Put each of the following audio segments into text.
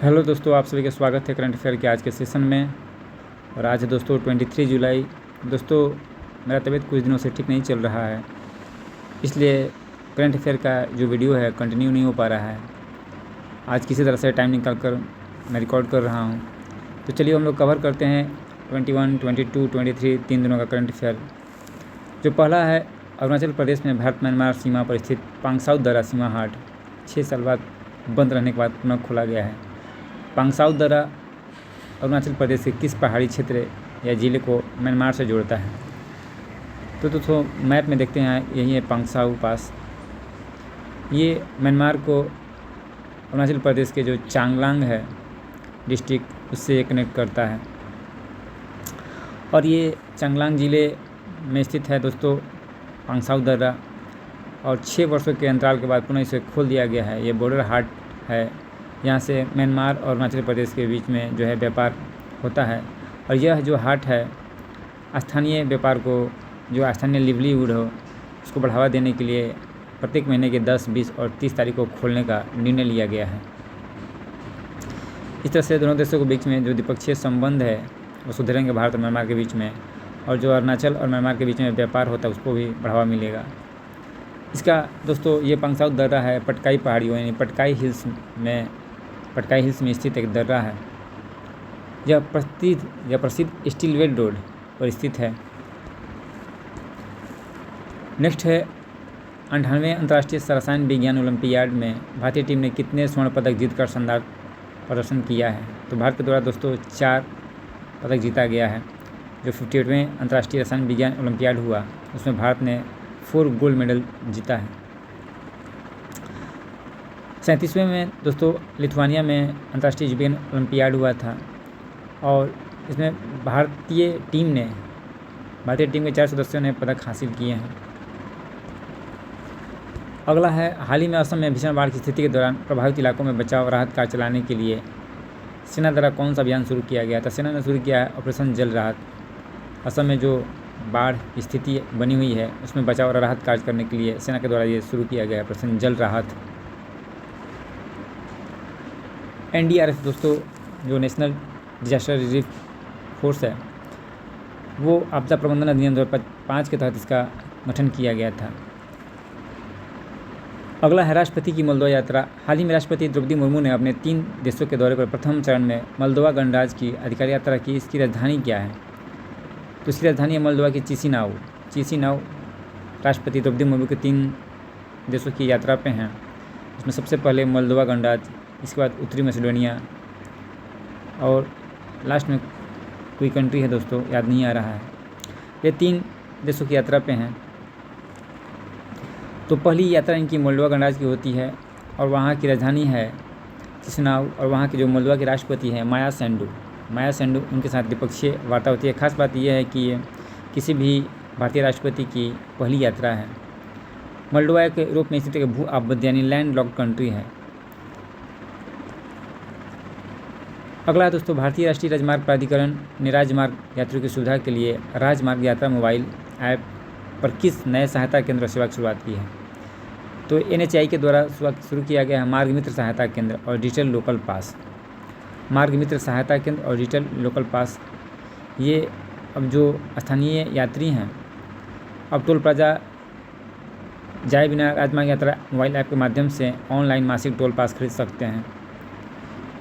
Hello दोस्तों, आप सभी का स्वागत है करंट अफेयर के आज के सेशन में। और आज है दोस्तों 23 जुलाई। दोस्तों, मेरा तबीयत कुछ दिनों से ठीक नहीं चल रहा है, इसलिए करंट अफेयर का जो वीडियो है कंटिन्यू नहीं हो पा रहा है। आज किसी तरह से टाइम निकाल कर मैं रिकॉर्ड कर रहा हूँ। तो चलिए हम लोग कवर करते हैं 21, 22, 23 3 दिनों का करंट अफेयर। जो पहला है, अरुणाचल प्रदेश में भारत म्यांमार सीमा पर स्थित पांगसाउ दर्रा सीमा हाट 6 साल बाद बंद रहने के बाद पुनः खोला गया है। पांगसाउ दर्रा अरुणाचल प्रदेश के किस पहाड़ी क्षेत्र या ज़िले को म्यांमार से जोड़ता है? तो दोस्तों मैप में देखते हैं, यही है पांगसाउ पास। ये म्यांमार को अरुणाचल प्रदेश के जो चांगलांग है डिस्ट्रिक्ट, उससे कनेक्ट करता है। और ये चांगलांग ज़िले में स्थित है दोस्तों पांगसाउ दर्रा। और 6 वर्षों के अंतराल के बाद पुनः इसे खोल दिया गया है। ये बॉर्डर हाट है, यहाँ से म्यांमार और अरुणाचल प्रदेश के बीच में जो है व्यापार होता है। और यह जो हाट है स्थानीय व्यापार को, जो स्थानीय लिवलीहुड हो, उसको बढ़ावा देने के लिए प्रत्येक महीने के 10, 20 और 30 तारीख को खोलने का निर्णय लिया गया है। इस तरह से दोनों देशों के बीच में जो द्विपक्षीय संबंध है वो सुधरेंगे, भारत और म्यांमार के बीच में। और जो अरुणाचल और म्यांमार के बीच में व्यापार होता है उसको भी बढ़ावा मिलेगा। इसका दोस्तों ये पांगसाउ दर्रा है पटकाई पहाड़ियों यानी पटकाई हिल्स में स्थित एक दर्रा है। यह प्रसिद्ध स्टीलवेल रोड पर स्थित है। नेक्स्ट है 98वें अंतर्राष्ट्रीय रसायन विज्ञान ओलंपियाड में भारतीय टीम ने कितने स्वर्ण पदक जीतकर शानदार प्रदर्शन किया है? तो भारत के द्वारा दोस्तों 4 पदक जीता गया है। जो 58वें अंतर्राष्ट्रीय रसायन विज्ञान ओलंपियाड हुआ उसमें भारत ने 4 गोल्ड मेडल जीता है। 37वें में दोस्तों लिथुआनिया में अंतर्राष्ट्रीय युवा ओलंपियाड हुआ था और इसमें भारतीय टीम के 4 सदस्यों ने पदक हासिल किए हैं। अगला है, हाल ही में असम में भीषण बाढ़ की स्थिति के दौरान प्रभावित इलाकों में बचाव राहत कार्य चलाने के लिए सेना द्वारा कौन सा अभियान शुरू किया गया था? सेना ने शुरू किया है ऑपरेशन जल राहत। असम में जो बाढ़ की स्थिति बनी हुई है उसमें बचाव और राहत कार्य करने के लिए सेना के द्वारा ये शुरू किया गया है ऑपरेशन जल राहत। NDRF दोस्तों, जो नेशनल डिजास्टर रिलीफ फोर्स है, वो आपदा प्रबंधन अधिनियम 2005 के तहत इसका गठन किया गया था। अगला है, राष्ट्रपति की मोल्दोवा यात्रा। हाल ही में राष्ट्रपति द्रौपदी मुर्मू ने अपने 3 देशों के दौरे पर प्रथम चरण में मोल्दोवा गणराज्य की आधिकारिक यात्रा की। इसकी राजधानी क्या है? तो इसकी राजधानी है मोल्दोवा की चिसिनाउ। राष्ट्रपति द्रौपदी मुर्मू के 3 देशों की यात्रा पे हैं। इसमें सबसे पहले मोल्दोवा गणराज्य, इसके बाद उत्तरी मैसेडोनिया और लास्ट में कोई कंट्री है दोस्तों, याद नहीं आ रहा है। ये 3 देशों की यात्रा पे हैं। तो पहली यात्रा इनकी मोल्दोवा गणराज्य की होती है और वहाँ की राजधानी है चिसिनाउ। और वहाँ के जो मोल्दोवा के राष्ट्रपति हैं माया सेंडू, उनके साथ द्विपक्षीय वार्ता होती है। खास बात यह है कि ये किसी भी भारतीय राष्ट्रपति की पहली यात्रा है। मोल्दोवा के यूरोप में स्थित एक भू आबद्ध यानी लैंड लॉक्ड कंट्री है। अगला है दोस्तों, भारतीय राष्ट्रीय राजमार्ग प्राधिकरण ने राजमार्ग यात्रियों की सुविधा के लिए राजमार्ग यात्रा मोबाइल ऐप पर किस नए सहायता केंद्र सेवा की शुरुआत की है? तो NHAI के द्वारा शुरू किया गया है मार्ग मित्र सहायता केंद्र और डिजिटल लोकल पास। मार्ग मित्र सहायता केंद्र और डिजिटल लोकल पास, ये अब जो स्थानीय यात्री हैं अब टोल प्लाजा जाए बिना राजमार्ग यात्रा मोबाइल ऐप के माध्यम से ऑनलाइन मासिक टोल पास खरीद सकते हैं।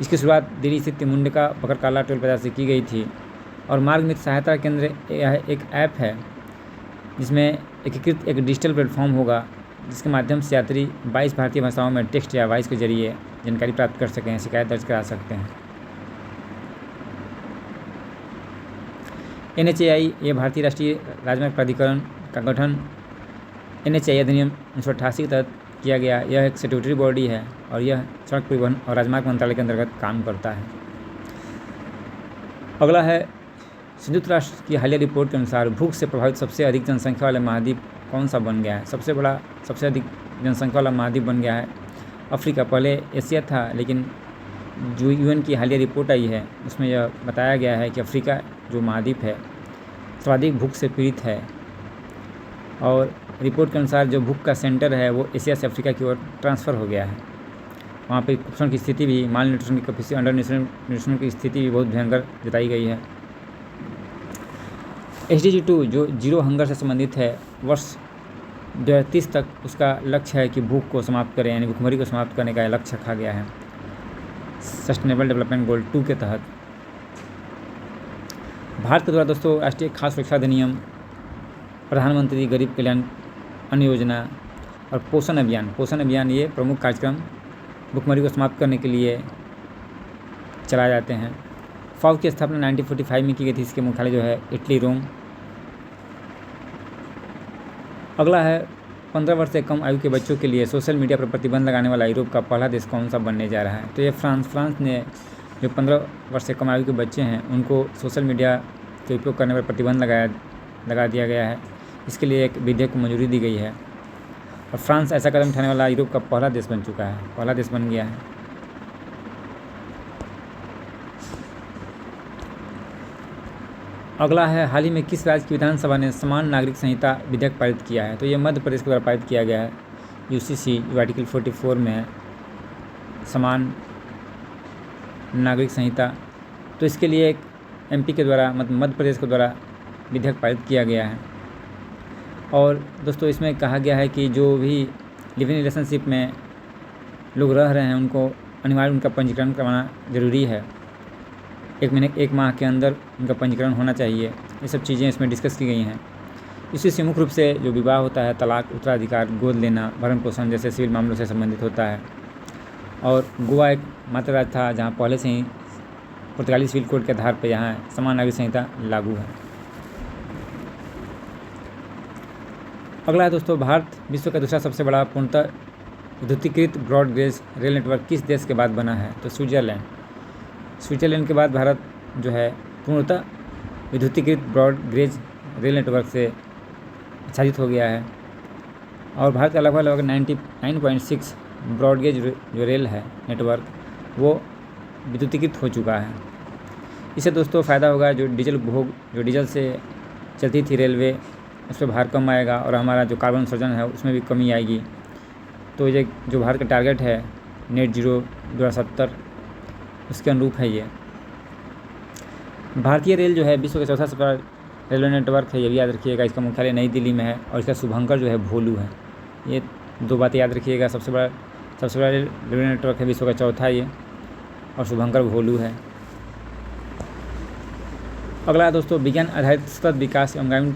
इसकी शुरुआत दिल्ली स्थित मुंडका पकड़काला टोल प्लाजा से की गई थी। और मार्ग मित्र सहायता केंद्र यह एक ऐप है जिसमें एकीकृत एक डिजिटल प्लेटफॉर्म होगा जिसके माध्यम से यात्री 22 भारतीय भाषाओं में टेक्स्ट या वॉइस के जरिए जानकारी प्राप्त कर सकें, शिकायत दर्ज करा सकते हैं। NHAI, ये भारतीय राष्ट्रीय राजमार्ग प्राधिकरण का गठन NHAI अधिनियम 1988 के तहत किया गया। यह एक स्टैट्यूटरी बॉडी है और यह सड़क परिवहन और राजमार्ग मंत्रालय के अंतर्गत काम करता है। अगला है, संयुक्त राष्ट्र की हालिया रिपोर्ट के अनुसार भूख से प्रभावित सबसे अधिक जनसंख्या वाला महाद्वीप कौन सा बन गया है? सबसे अधिक जनसंख्या वाला महाद्वीप बन गया है अफ्रीका। पहले एशिया था, लेकिन जो UN की हालिया रिपोर्ट आई है उसमें यह बताया गया है कि अफ्रीका जो महाद्वीप है सर्वाधिक भूख से पीड़ित है। और रिपोर्ट के अनुसार जो भूख का सेंटर है वो एशिया से अफ्रीका की ओर ट्रांसफ़र हो गया है। वहाँ पे कुपोषण की स्थिति भी, माल न्यूट्रिशन की कैपेसिटी, अंडर न्यूट्रिशन की स्थिति भी बहुत भयंकर जताई गई है। SDG 2 जो जीरो हंगर से संबंधित है, वर्ष 2030 तक उसका लक्ष्य है कि भूख को समाप्त करें, यानी भूखमरी को समाप्त करने का लक्ष्य रखा गया है सस्टेनेबल डेवलपमेंट गोल 2 के तहत। भारत के द्वारा दोस्तों राष्ट्रीय खाद्य सुरक्षा अधिनियम, प्रधानमंत्री गरीब कल्याण अन्न योजना और पोषण अभियान ये प्रमुख कार्यक्रम भूखमरी को समाप्त करने के लिए चलाए जाते हैं। FAO की स्थापना 1945 में की गई थी। इसके मुख्यालय जो है इटली, रोम। अगला है 15 वर्ष से कम आयु के बच्चों के लिए सोशल मीडिया पर प्रतिबंध लगाने वाला यूरोप का पहला देश कौन सा बनने जा रहा है? तो ये फ्रांस ने जो 15 वर्ष से कम आयु के बच्चे हैं उनको सोशल मीडिया के उपयोग करने पर प्रतिबंध लगा दिया गया है। इसके लिए एक विधेयक को मंजूरी दी गई है और फ्रांस ऐसा कदम उठाने वाला यूरोप का पहला देश बन चुका है, पहला देश बन गया है। अगला है हाल ही में किस राज्य की विधानसभा ने समान नागरिक संहिता विधेयक पारित किया है? तो ये मध्य प्रदेश के द्वारा पारित किया गया है। UCC जो आर्टिकल 44 में है, समान नागरिक संहिता। तो इसके लिए एक MP के द्वारा, मतलब मध्य प्रदेश के द्वारा विधेयक पारित किया गया है। और दोस्तों इसमें कहा गया है कि जो भी लिव इन रिलेशनशिप में लोग रह रहे हैं उनको अनिवार्य उनका पंजीकरण करवाना ज़रूरी है। 1 माह के अंदर उनका पंजीकरण होना चाहिए। ये सब चीज़ें इसमें डिस्कस की गई हैं। इसी से मुख्य रूप से जो विवाह होता है, तलाक, उत्तराधिकार, गोद लेना, भरण पोषण जैसे सिविल मामलों से संबंधित होता है। और गोवा एक मात्र राज्य था जहाँ पहले से ही पुर्तगाली सिविल कोड के आधार पर यहाँ समान नागरिक संहिता लागू है। अगला है दोस्तों, भारत विश्व का दूसरा सबसे बड़ा पूर्णतः विद्युतीकृत ब्रॉड गेज रेल नेटवर्क किस देश के बाद बना है? तो स्विट्जरलैंड के बाद भारत जो है पूर्णतः विद्युतीकृत ब्रॉड गेज रेल नेटवर्क से आच्छादित हो गया है। और भारत का लगभग 99.6 ब्रॉड गेज जो रेल है नेटवर्क वो विद्युतीकृत हो चुका है। इससे दोस्तों फ़ायदा होगा जो डीजल उपभोग, जो डीजल से चलती थी रेलवे, उस पर भार कम आएगा और हमारा जो कार्बन उत्सर्जन है उसमें भी कमी आएगी। तो ये जो भारत का टारगेट है नेट जीरो 2070 उसके अनुरूप है ये। भारतीय रेल जो है विश्व का चौथा सबसे बड़ा रेलवे नेटवर्क है, ये भी याद रखिएगा। इसका मुख्यालय नई दिल्ली में है और इसका शुभंकर जो है भोलू है। ये 2 बातें याद रखिएगा। सबसे बड़ा रेलवे नेटवर्क है विश्व का चौथा ये, और शुभंकर भोलू है। अगला है दोस्तों, विज्ञान आधारित सतत विकास एवं ग्रामीण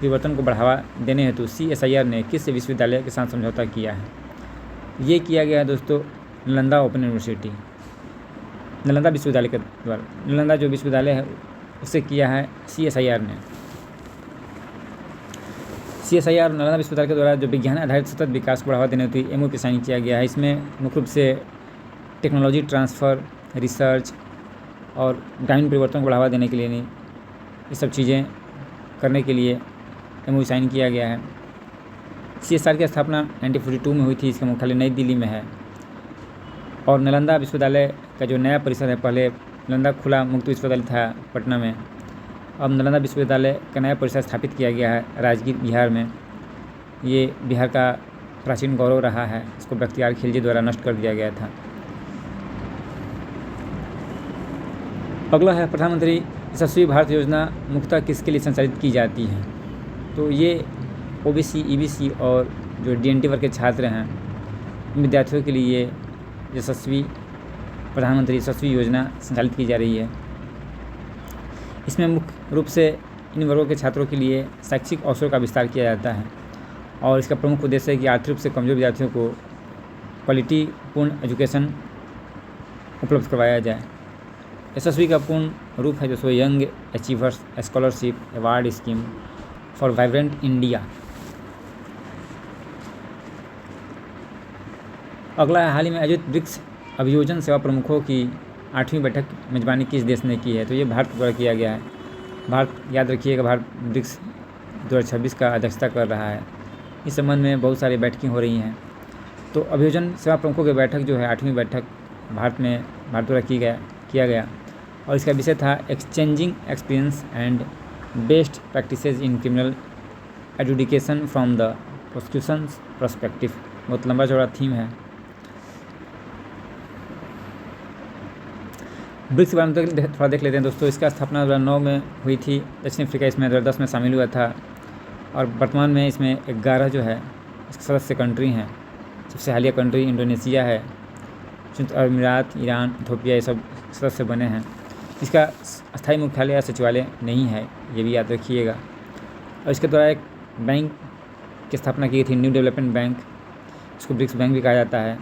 परिवर्तन को बढ़ावा देने हेतु CSIR ने किस विश्वविद्यालय के साथ समझौता किया है? ये किया गया है दोस्तों नालंदा ओपन यूनिवर्सिटी, नालंदा विश्वविद्यालय के द्वारा। नालंदा जो विश्वविद्यालय है उससे किया है CSIR ने। CSIR नालंदा विश्वविद्यालय के द्वारा जो विज्ञान आधारित सतत विकास को बढ़ावा देने हेतु MOU साइन किया गया है। इसमें मुख्य रूप से टेक्नोलॉजी ट्रांसफ़र, रिसर्च और ग्रामीण परिवर्तन को बढ़ावा देने के लिए ये सब चीज़ें करने के लिए MOU साइन किया गया है। CSIR की स्थापना 1942 में हुई थी। इसका मुख्यालय नई दिल्ली में है। और नालंदा विश्वविद्यालय का जो नया परिसर है, पहले नालंदा खुला मुक्त विश्वविद्यालय था पटना में, अब नालंदा विश्वविद्यालय का नया परिसर स्थापित किया गया है राजगीर, बिहार में। ये बिहार का प्राचीन गौरव रहा है। इसको बख्तियार खिलजी द्वारा नष्ट कर दिया गया था। अगला है प्रधानमंत्री यशस्वी भारत योजना मुख्यतः किसके लिए संचालित की जाती है? तो ये OBC, EBC और जो DNT वर्ग के छात्र हैं विद्यार्थियों के लिए प्रधानमंत्री यशस्वी योजना संचालित की जा रही है। इसमें मुख्य रूप से इन वर्गों के छात्रों के लिए शैक्षिक अवसरों का विस्तार किया जाता है और इसका प्रमुख उद्देश्य है कि आर्थिक रूप से कमज़ोर विद्यार्थियों को क्वालिटी पूर्ण एजुकेशन उपलब्ध करवाया जाए। यशस्वी का पूर्ण रूप है जो young achievers scholarship award scheme for vibrant India. अगला है हाल ही में आयोजित ब्रिक्स अभियोजन सेवा प्रमुखों की 8वीं बैठक मेजबानी किस देश ने की है? तो ये भारत द्वारा किया गया है। भारत, याद रखिएगा, भारत ब्रिक्स 2026 का अध्यक्षता कर रहा है। इस संबंध में बहुत सारी बैठकें हो रही हैं। तो अभियोजन सेवा प्रमुखों की बैठक जो है 8वीं बैठक भारत द्वारा किया गया और इसका विषय था exchanging experience and best practices in criminal adjudication from the prosecution perspective. बहुत लंबा चौड़ा थीम है। ब्रिक्स के बारे में थोड़ा देख लेते हैं दोस्तों। इसका स्थापना 2009 में हुई थी। दक्षिण अफ्रीका इसमें 2010 में शामिल हुआ था और वर्तमान में इसमें 11 जो है इसके सदस्य कंट्री हैं। सबसे हालिया कंट्री इंडोनेशिया है, संयुक्त अरब अमीरात, ईरान, इथोपिया, ये सब सदस्य बने हैं। इसका अस्थायी मुख्यालय या सचिवालय नहीं है, ये भी याद रखिएगा। और इसके द्वारा एक बैंक की स्थापना की गई थी, न्यू डेवलपमेंट बैंक, इसको ब्रिक्स बैंक भी कहा जाता है।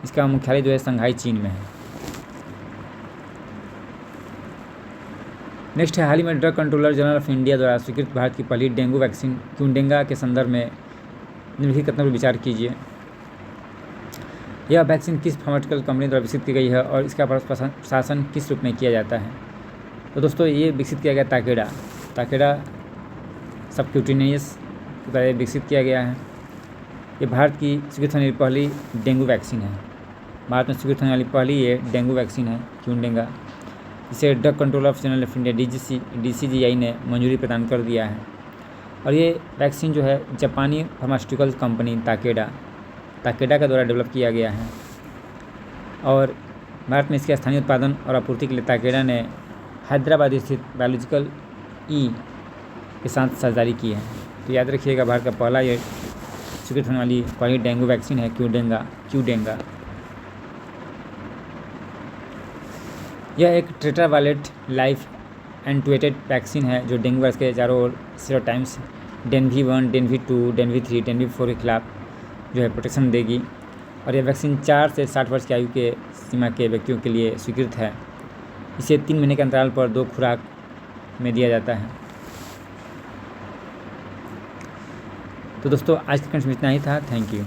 इसका मुख्यालय जो है शंघाई, चीन में है। नेक्स्ट है, हाल ही में drug controller general of India द्वारा स्वीकृत भारत की पहली डेंगू वैक्सीन क्यूडेंगा के संदर्भ में निम्नलिखित कथनों पर विचार कीजिए। यह वैक्सीन किस फार्मास्यूटिकल कंपनी द्वारा विकसित की गई है और इसका प्रशासन किस रूप में किया जाता है? तो दोस्तों ये विकसित किया गया ताकेडा सबक्यूटेनियस द्वारा विकसित किया गया है। ये भारत की स्वीकृत होने वाली पहली डेंगू वैक्सीन है। भारत में स्वीकृत होने वाली पहली ये डेंगू वैक्सीन है क्यूडेंगा। इसे drug control of general of India DCGI ने मंजूरी प्रदान कर दिया है। और ये वैक्सीन जो है जापानी फार्मास्यूटिकल कंपनी ताकेडा के द्वारा डेवलप किया गया है और भारत में इसके स्थानीय उत्पादन और आपूर्ति के लिए ताकेडा ने हैदराबाद स्थित बायोलॉजिकल ई के साथ साझेदारी की है। तो याद रखिएगा, भारत का पहला ये स्वीकृत होने वाली पहली डेंगू वैक्सीन है क्यूडेंगा। यह एक टेट्रावैलेंट लाइफ एंटुएटेड वैक्सीन है जो डेंगू वायरस के चारों ओर सीरोटाइम्स डेनवी1, डेनवी2, डेनवी3, डेनवी4 के खिलाफ जो है प्रोटेक्शन देगी। और यह वैक्सीन 4 से 60 वर्ष की आयु के सीमा के व्यक्तियों के लिए स्वीकृत है। इसे 3 महीने के अंतराल पर 2 खुराक में दिया जाता है। तो दोस्तों आज के कंटेंट में इतना ही था। Thank you.